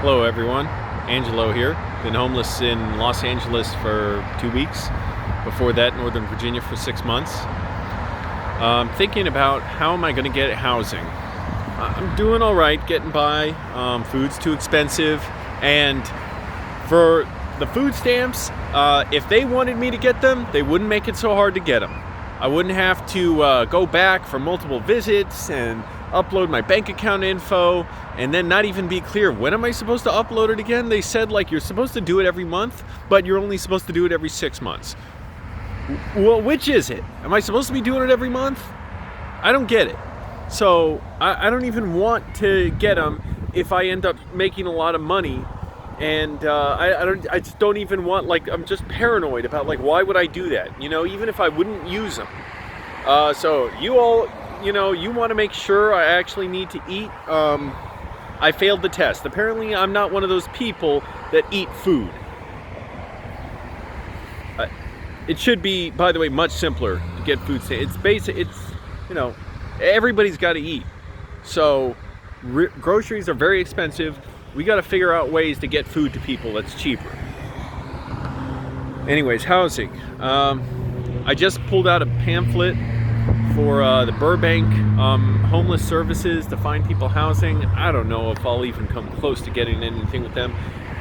Hello everyone, Angelo here. Been homeless in Los Angeles for 2 weeks. Before that, Northern Virginia for 6 months. Thinking about how am I going to get housing. I'm doing all right, getting by. Food's too expensive, and for the food stamps, if they wanted me to get them, they wouldn't make it so hard to get them. I wouldn't have to go back for multiple visits and upload my bank account info and then not even be clear when am I supposed to upload it again. They said like you're supposed to do it every month, but you're only supposed to do it every 6 months. Well, which is it? Am I supposed to be doing it every month? I don't get it. So I don't even want to get them if I end up making a lot of money. And I just don't even want, like, I'm just paranoid about, like, why would I do that? You know, even if I wouldn't use them. So you all, you want to make sure I actually need to eat. I failed the test. Apparently, I'm not one of those people that eat food. It should be, by the way, much simpler to get food. It's basic. It's, everybody's got to eat. So groceries are very expensive. We got to figure out ways to get food to people that's cheaper. Anyways, housing. I just pulled out a pamphlet for the Burbank homeless services to find people housing. I don't know if I'll even come close to getting anything with them.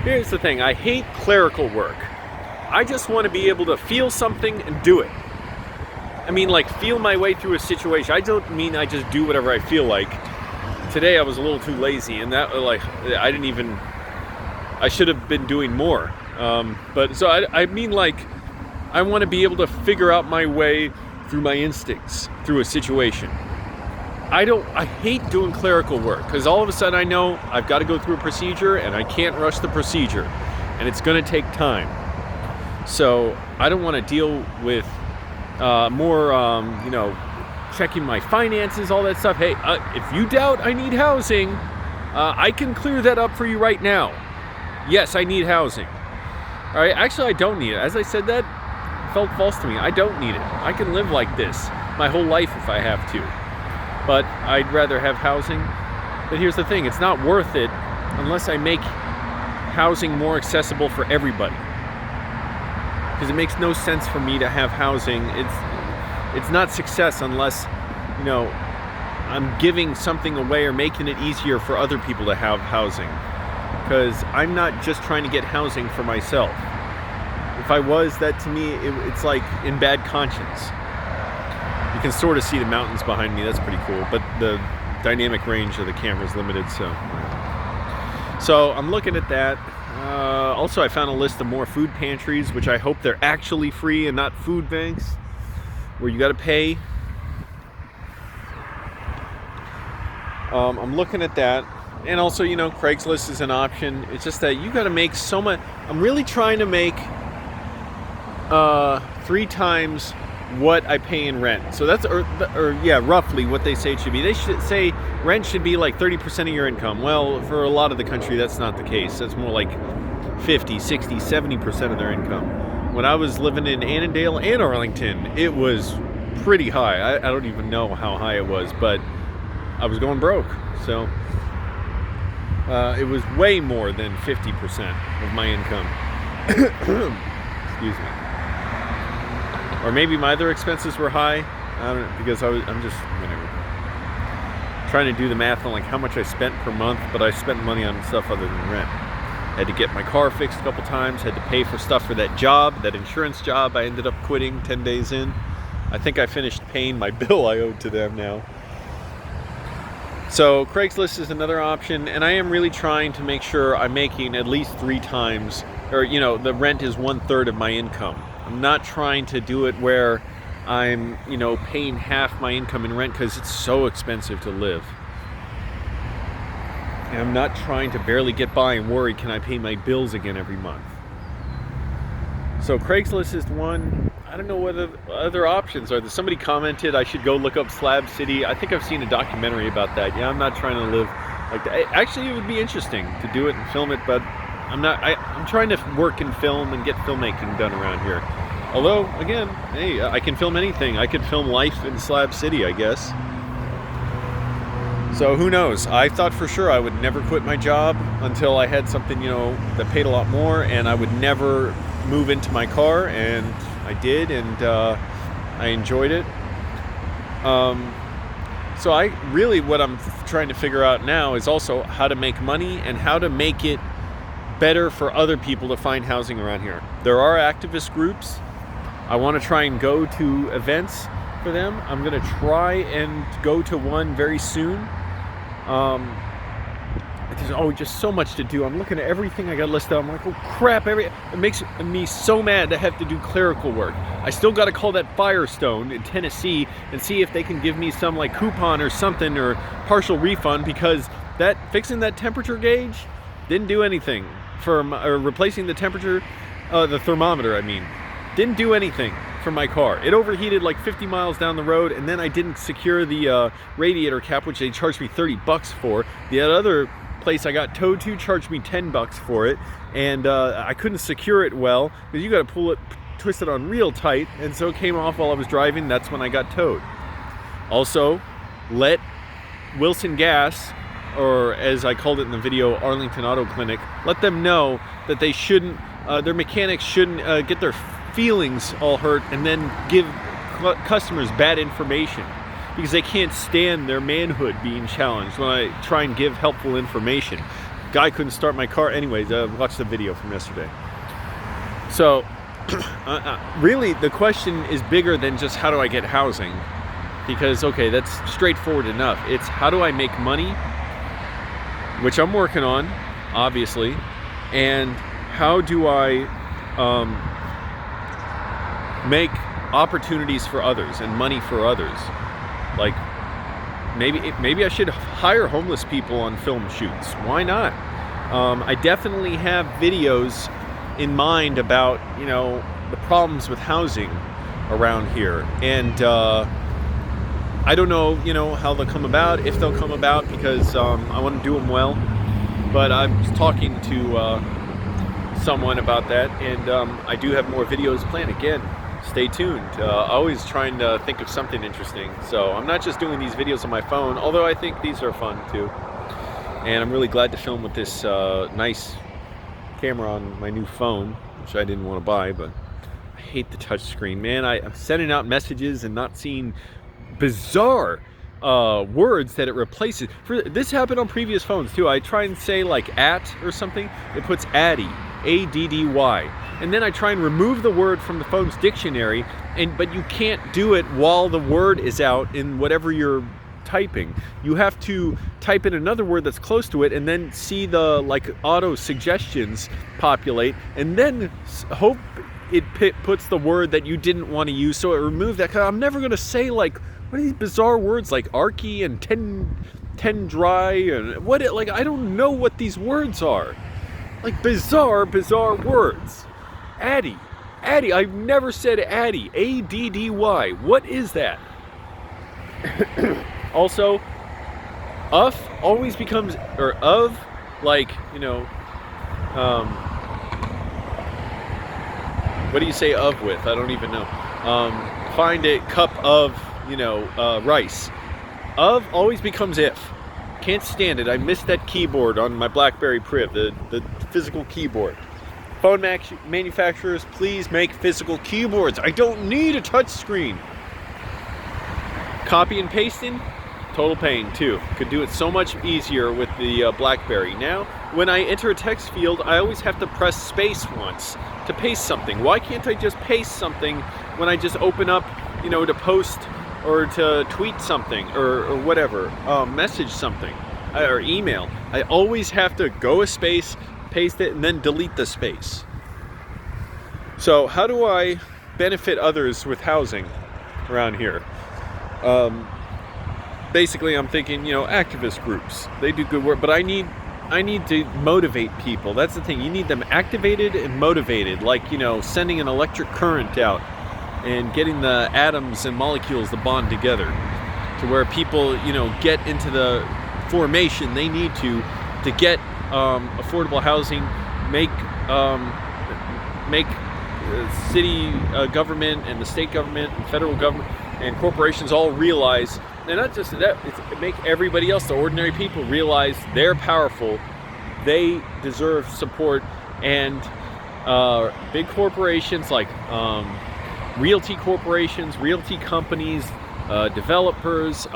Here's the thing. I hate clerical work. I just want to be able to feel something and do it. I mean, like, feel my way through a situation. I don't mean I just do whatever I feel like. Today I was a little too lazy, and that, like, I should have been doing more. But so I mean, like, I want to be able to figure out my way through my instincts through a situation. I hate doing clerical work because all of a sudden I know I've got to go through a procedure and I can't rush the procedure, and it's going to take time. So I don't want to deal with more, checking my finances, all that stuff. Hey, if you doubt I need housing, I can clear that up for you right now. Yes, I need housing. All right, actually, I don't need it. As I said that, it felt false to me. I don't need it. I can live like this my whole life if I have to. But I'd rather have housing. But here's the thing. It's not worth it unless I make housing more accessible for everybody. Because it makes no sense for me to have housing. It's not success unless, I'm giving something away or making it easier for other people to have housing. Because I'm not just trying to get housing for myself. If I was, that to me, it's like in bad conscience. You can sort of see the mountains behind me. That's pretty cool. But the dynamic range of the camera is limited, so I'm looking at that. Also, I found a list of more food pantries, which I hope they're actually free and not food banks, where you got to pay. I'm looking at that. And also, Craigslist is an option. It's just that you got to make so much. I'm really trying to make 3 times what I pay in rent. So that's, roughly what they say it should be. They should say rent should be like 30% of your income. Well, for a lot of the country, that's not the case. That's more like 50, 60, 70% of their income. When I was living in Annandale and Arlington, it was pretty high. I don't even know how high it was, but I was going broke. So it was way more than 50% of my income. Excuse me. Or maybe my other expenses were high. I don't know, because I'm just, trying to do the math on like how much I spent per month, but I spent money on stuff other than rent. Had to get my car fixed a couple times, had to pay for stuff for that job, that insurance job I ended up quitting 10 days in. I think I finished paying my bill I owed to them now. So Craigslist is another option, and I am really trying to make sure I'm making at least 3 times, or the rent is 1/3 of my income. I'm not trying to do it where I'm, paying half my income in rent because it's so expensive to live. And I'm not trying to barely get by and worry, can I pay my bills again every month? So Craigslist is one. I don't know what other options are. Somebody commented I should go look up Slab City. I think I've seen a documentary about that. Yeah, I'm not trying to live like that. Actually, it would be interesting to do it and film it, but I'm trying to work in film and get filmmaking done around here. Although, again, hey, I can film anything. I could film life in Slab City, I guess. So who knows? I thought for sure I would never quit my job until I had something, that paid a lot more, and I would never move into my car, and I did, and I enjoyed it. So what I'm trying to figure out now is also how to make money and how to make it better for other people to find housing around here. There are activist groups. I want to try and go to events for them. I'm going to try and go to one very soon. There's just so much to do. I'm looking at everything I got listed. I'm like, oh crap, it makes me so mad to have to do clerical work. I still got to call that Firestone in Tennessee and see if they can give me some like coupon or something or partial refund, because fixing that temperature gauge didn't do anything for replacing the temperature, the thermometer, didn't do anything for my car. It overheated like 50 miles down the road, and then I didn't secure the radiator cap, which they charged me $30 for. The other place I got towed to charged me $10 for it, and I couldn't secure it well because you got to twist it on real tight, and so it came off while I was driving. That's when I got towed. Also, let Wilson Gas, or as I called it in the video, Arlington Auto Clinic, let them know that they shouldn't, their mechanics shouldn't get their feelings all hurt and then give customers bad information, because they can't stand their manhood being challenged when I try and give helpful information. Guy couldn't start my car. Anyways, watch the video from yesterday. So really the question is bigger than just how do I get housing, because okay, that's straightforward enough. It's how do I make money, which I'm working on, obviously, and how do I make opportunities for others and money for others. Like maybe I should hire homeless people on film shoots. Why not? I definitely have videos in mind about the problems with housing around here, and I don't know how they'll come about, if they'll come about, because I want to do them well. But I'm talking to someone about that, and I do have more videos planned. Again, stay tuned. Always trying to think of something interesting. So I'm not just doing these videos on my phone, although I think these are fun too. And I'm really glad to film with this nice camera on my new phone, which I didn't want to buy, but I hate the touch screen, man. I'm sending out messages and not seeing bizarre words that it replaces. This happened on previous phones too. I try and say like at or something, it puts addy, A-D-D-Y. And then I try and remove the word from the phone's dictionary, but you can't do it while the word is out in whatever you're typing. You have to type in another word that's close to it and then see the auto suggestions populate, and then hope it puts the word that you didn't want to use, so it removed that. Cause I'm never going to say what are these bizarre words like archy and ten dry and I don't know what these words are. Bizarre words. Addy. I've never said addy. A-D-D-Y. What is that? Also, always becomes, or of, what do you say of with? I don't even know. Find a cup of, rice. Of always becomes if. Can't stand it. I missed that keyboard on my BlackBerry Priv, the physical keyboard. Phone manufacturers, please make physical keyboards. I don't need a touch screen. Copy and pasting, total pain too. Could do it so much easier with the BlackBerry. Now, when I enter a text field, I always have to press space once to paste something. Why can't I just paste something when I just open up, to post or to tweet something or whatever, message something or email? I always have to go a space, paste it, and then delete the space. So how do I benefit others with housing around here? Basically, I'm thinking, activist groups. They do good work, but I need to motivate people. That's the thing. You need them activated and motivated, sending an electric current out and getting the atoms and molecules to bond together to where people, get into the formation they need to get affordable housing, make city government and the state government and federal government and corporations all realize and not just that, it's make everybody else, the ordinary people, realize they're powerful, they deserve support, and big corporations like realty corporations, realty companies, developers,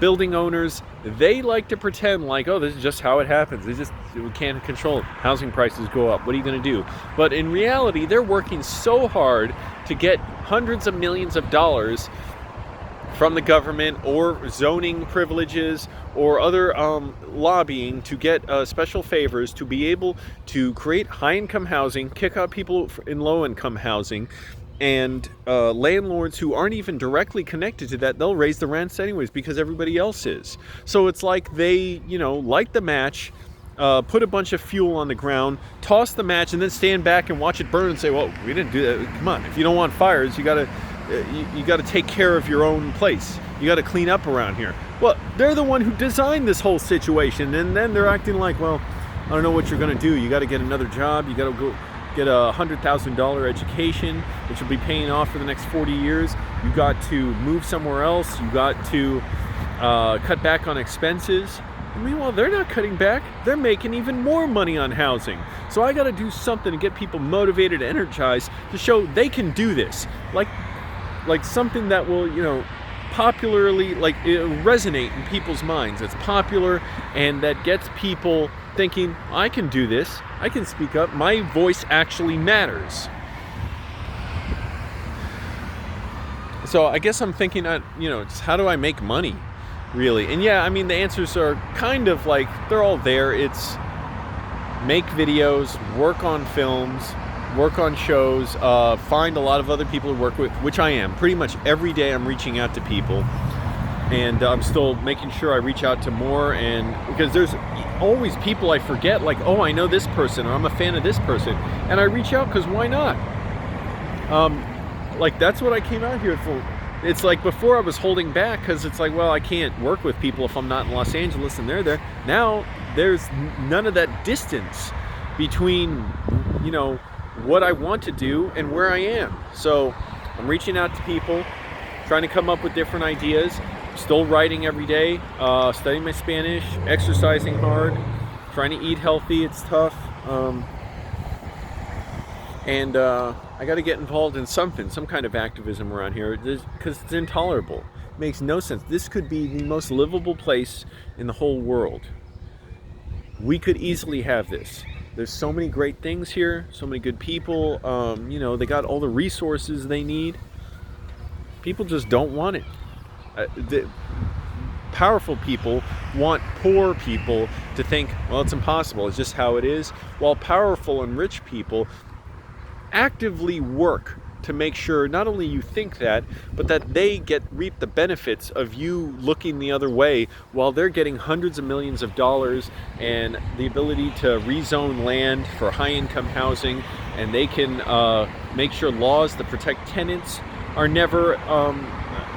building owners, they like to pretend like, oh, this is just how it happens. We can't control it. Housing prices go up. What are you going to do? But in reality, they're working so hard to get hundreds of millions of dollars from the government, or zoning privileges, or other lobbying to get special favors to be able to create high-income housing, kick out people in low-income housing, and landlords who aren't even directly connected to that, they'll raise the rents anyways because everybody else is. So it's like they, light the match, put a bunch of fuel on the ground, toss the match, and then stand back and watch it burn and say, well, we didn't do that. Come on, if you don't want fires, you gotta take care of your own place. You gotta clean up around here. Well, they're the one who designed this whole situation, and then they're acting like, well, I don't know what you're gonna do. You gotta get another job. You gotta go get a $100,000 education, which will be paying off for the next 40 years. You got to move somewhere else. You got to cut back on expenses. And meanwhile, they're not cutting back. They're making even more money on housing. So I got to do something to get people motivated, energized, to show they can do this. Like something that will, popularly, resonate in people's minds. It's popular, and that gets people thinking, I can do this. I can speak up. My voice actually matters. So I guess I'm thinking, just how do I make money, really? And yeah, I mean, the answers are kind of like, they're all there. It's make videos, work on films, work on shows, find a lot of other people to work with, which I am. Pretty much every day I'm reaching out to people. And I'm still making sure I reach out to more, and because there's always people I forget, like, oh, I know this person, or I'm a fan of this person, and I reach out because why not? That's what I came out here for. It's like before I was holding back because it's like, well, I can't work with people if I'm not in Los Angeles and they're there. Now there's none of that distance between, what I want to do and where I am. So I'm reaching out to people, trying to come up with different ideas. Still writing every day, studying my Spanish, exercising hard, trying to eat healthy. It's tough. And I got to get involved in some kind of activism around here, because it's intolerable. It makes no sense. This could be the most livable place in the whole world. We could easily have this. There's so many great things here, so many good people. They got all the resources they need. People just don't want it. The powerful people want poor people to think, well, it's impossible, it's just how it is, while powerful and rich people actively work to make sure not only you think that, but that they reap the benefits of you looking the other way, while they're getting hundreds of millions of dollars and the ability to rezone land for high-income housing, and they can make sure laws that protect tenants are never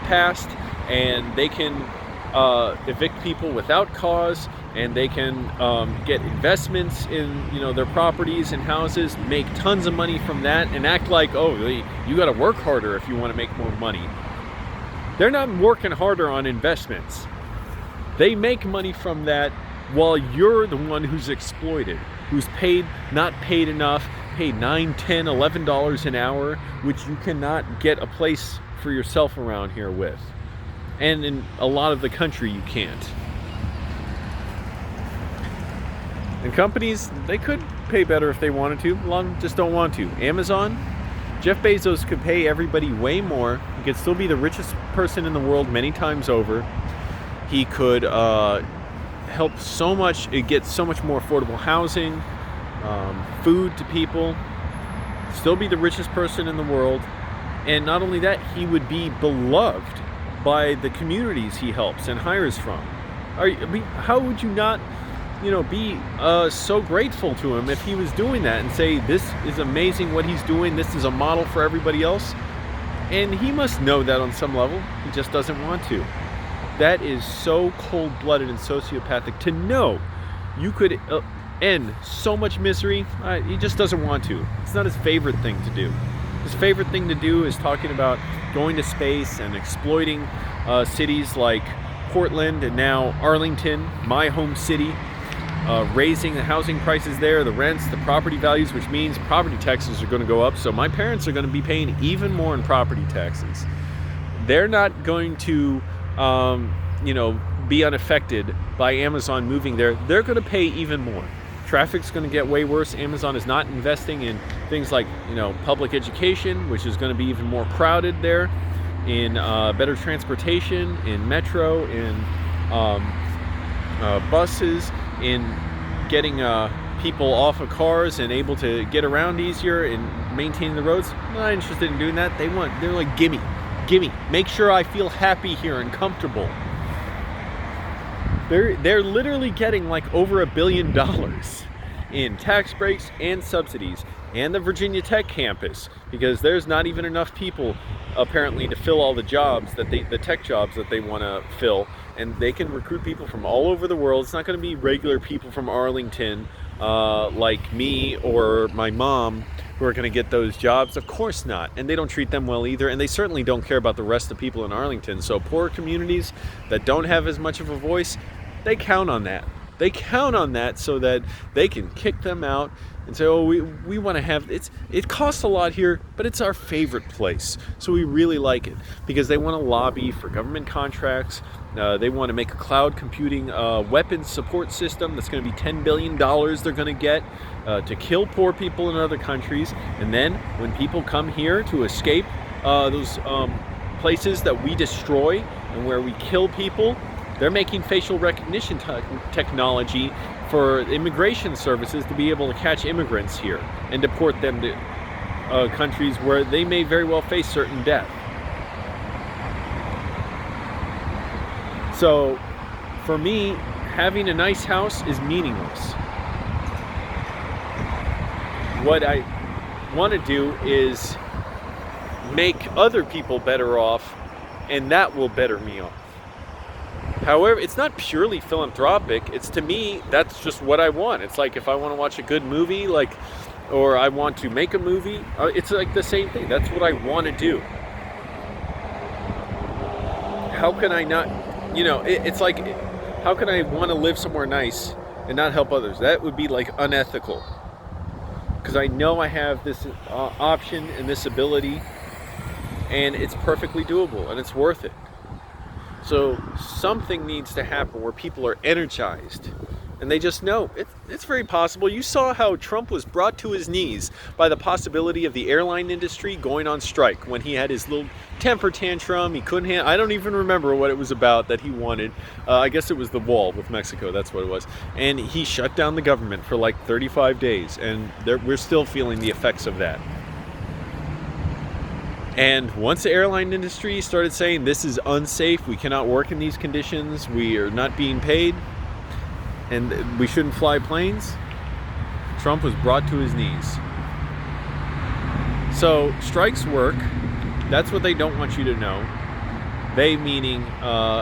passed, and they can evict people without cause, and they can get investments in their properties and houses, make tons of money from that, and act like, oh, you got to work harder if you want to make more money. They're not working harder on investments. They make money from that, while you're the one who's exploited, who's not paid enough, paid $9, $10, $11 an hour, which you cannot get a place for yourself around here with. And in a lot of the country you can't. And companies, they could pay better if they wanted to. A lot of them just don't want to. Amazon, Jeff Bezos could pay everybody way more. He could still be the richest person in the world many times over. He could help so much, get so much more affordable housing, food to people, still be the richest person in the world. And not only that, he would be beloved by the communities he helps and hires from. How would you not, be so grateful to him if he was doing that and say, this is amazing what he's doing, this is a model for everybody else? And he must know that on some level. He just doesn't want to. That is so cold-blooded and sociopathic to know you could end so much misery. He just doesn't want to. It's not his favorite thing to do. His favorite thing to do is talking about going to space and exploiting cities like Portland and now Arlington, my home city, raising the housing prices there, the rents, the property values, which means property taxes are going to go up. So my parents are going to be paying even more in property taxes. They're not going to, be unaffected by Amazon moving there. They're going to pay even more. Traffic's going to get way worse. Amazon is not investing in things like, public education, which is going to be even more crowded there, in better transportation, in metro, in buses, in getting people off of cars and able to get around easier and maintaining the roads. I'm not interested in doing that. They're like, gimme, make sure I feel happy here and comfortable. They're literally getting like over $1 billion in tax breaks and subsidies, and the Virginia Tech campus, because there's not even enough people apparently to fill all the jobs the tech jobs that they want to fill, and they can recruit people from all over the world. It's not going to be regular people from Arlington like me or my mom who are going to get those jobs. Of course not. And they don't treat them well either, and they certainly don't care about the rest of the people in Arlington. So poor communities that don't have as much of a voice, they count on that. They count on that so that they can kick them out and say, we want to have, it costs a lot here, but it's our favorite place. So we really like it, because they want to lobby for government contracts. They want to make a cloud computing weapons support system that's going to be $10 billion they're going to get to kill poor people in other countries. And then when people come here to escape those places that we destroy and where we kill people, they're making facial recognition technology for immigration services to be able to catch immigrants here and deport them to countries where they may very well face certain death. So for me, having a nice house is meaningless. What I want to do is make other people better off, and that will better me off. However, it's not purely philanthropic. It's, to me, that's just what I want. It's like if I want to watch a good movie, or I want to make a movie, it's like the same thing. That's what I want to do. How can I not, it's like, how can I want to live somewhere nice and not help others? That would be like unethical. Because I know I have this option and this ability, and it's perfectly doable, and it's worth it. So something needs to happen where people are energized, and they just know it's very possible. You saw how Trump was brought to his knees by the possibility of the airline industry going on strike when he had his little temper tantrum. He couldn't I don't even remember what it was about that he wanted. I guess it was the wall with Mexico. That's what it was. And he shut down the government for like 35 days, and we're still feeling the effects of that. And once the airline industry started saying this is unsafe, we cannot work in these conditions, we are not being paid, and we shouldn't fly planes, Trump was brought to his knees. So strikes work. That's what they don't want you to know. They meaning,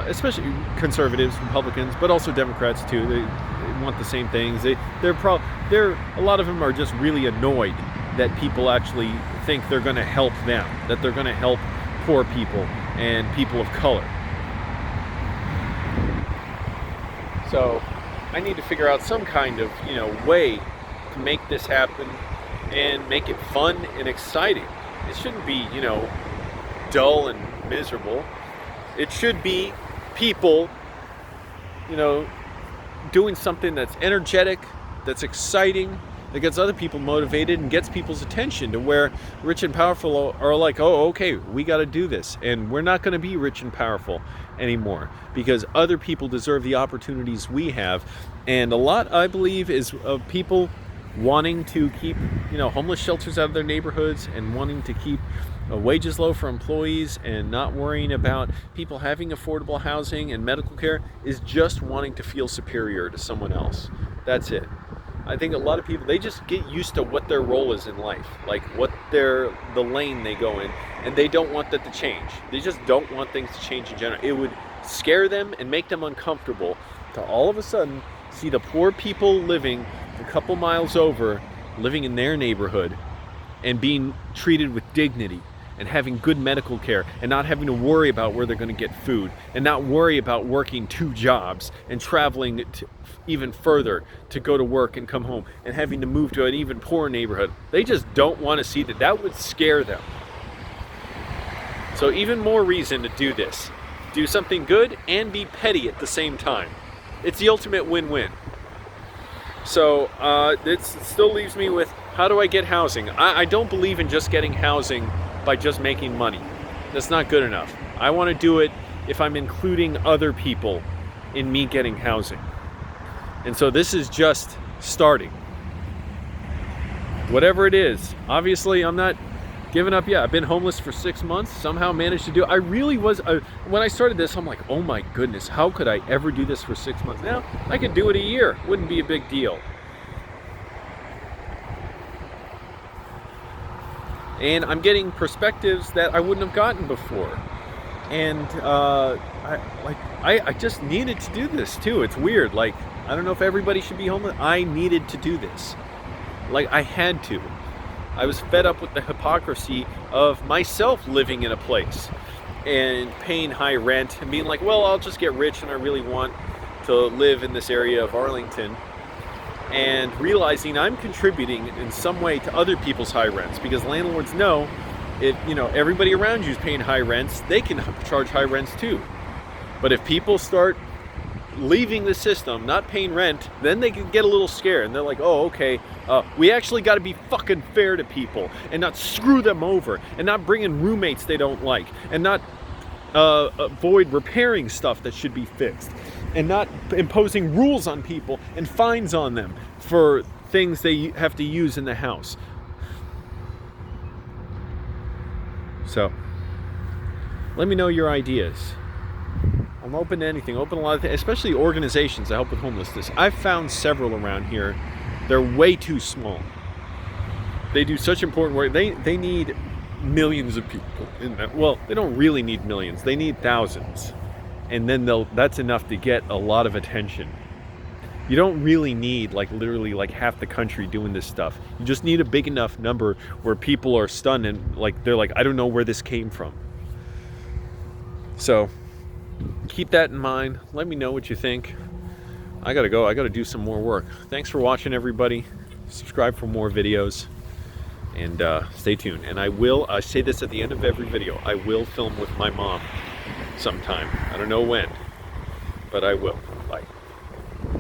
especially conservatives, Republicans, but also Democrats too. They want the same things. A lot of them are just really annoyed that people actually think they're going to help them, that they're going to help poor people and people of color. So I need to figure out some kind of, way to make this happen and make it fun and exciting. It shouldn't be, dull and miserable. It should be people, doing something that's energetic, that's exciting, that gets other people motivated and gets people's attention, to where rich and powerful are like, oh, okay, we got to do this. And we're not going to be rich and powerful anymore, because other people deserve the opportunities we have. And a lot, I believe, is of people wanting to keep, homeless shelters out of their neighborhoods, and wanting to keep wages low for employees, and not worrying about people having affordable housing and medical care, is just wanting to feel superior to someone else. That's it. I think a lot of people, they just get used to what their role is in life, like the lane they go in, and they don't want that to change. They just don't want things to change in general. It would scare them and make them uncomfortable to all of a sudden see the poor people living a couple miles over, living in their neighborhood, and being treated with dignity and having good medical care and not having to worry about where they're going to get food and not worry about working 2 jobs and traveling even further to go to work and come home and having to move to an even poorer neighborhood. They just don't want to see that. That would scare them. So even more reason to do this. Do something good and be petty at the same time. It's the ultimate win-win. So it still leaves me with, how do I get housing? I don't believe in just getting housing by just making money. That's not good enough. I want to do it if I'm including other people in me getting housing. And so this is just starting. Whatever it is, obviously I'm not giving up yet. I've been homeless for 6 months, somehow managed to do it. I really was, when I started this, I'm like, oh my goodness, how could I ever do this for 6 months? Now, I could do it a year. Wouldn't be a big deal. And I'm getting perspectives that I wouldn't have gotten before. And I just needed to do this too. It's weird. Like, I don't know if everybody should be homeless. I needed to do this. Like, I had to. I was fed up with the hypocrisy of myself living in a place and paying high rent and being like, well, I'll just get rich and I really want to live in this area of Arlington. And realizing I'm contributing in some way to other people's high rents, because landlords know if, you know, everybody around you is paying high rents, they can charge high rents too. But if people start leaving the system, not paying rent, then they can get a little scared and they're like, oh, okay, we actually got to be fucking fair to people and not screw them over and not bring in roommates they don't like and not avoid repairing stuff that should be fixed and not imposing rules on people and fines on them for things they have to use in the house. So let me know your ideas. I'm open to anything, open a lot of things, especially organizations that help with homelessness. I've found several around here. They're way too small. They do such important work. They need millions of people in that. Well, they don't really need millions. They need thousands. And then that's enough to get a lot of attention. You don't really need like literally like half the country doing this stuff. You just need a big enough number where people are stunned and like they're like, I don't know where this came from. So keep that in mind. Let me know what you think. I gotta go. I gotta do some more work. Thanks for watching, everybody. Subscribe for more videos and stay tuned. And I say this at the end of every video, I will film with my mom sometime. I don't know when, but I will. Bye.